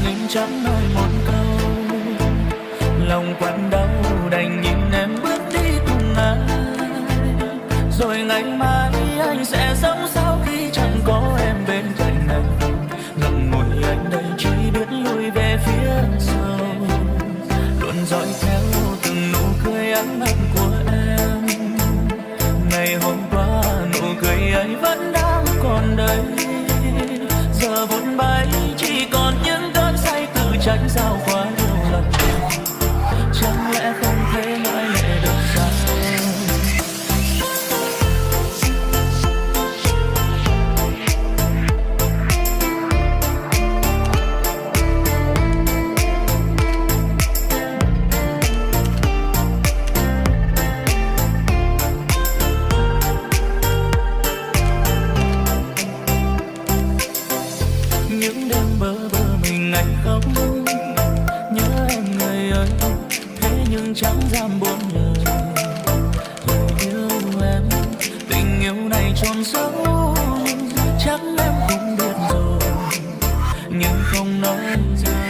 nên chẳng nói một câu. Lòng quặn đau đành nhìn em bước đi cùng ai. Rồi ngày mai anh sẽ sống sao khi chẳng có em bên cạnh anh. Ngậm ngùi anh đây chỉ biết lùi về phía sau, luôn dõi theo từng nụ cười ấm áp của em. Ngày hôm qua nụ cười ấy vẫn đang còn đây, giờ vụn bay chỉ còn những cơn say tự trách sao quá nhiều lần. Chẳng lẽ không thể ngoại lệ được sao? Những đêm bơ vơ mình anh khóc nhớ em người ơi, thế nhưng chẳng dám buông lời. Lời yêu em, tình yêu này trôn sâu chắc em cũng biết rồi, nhưng không nói ra.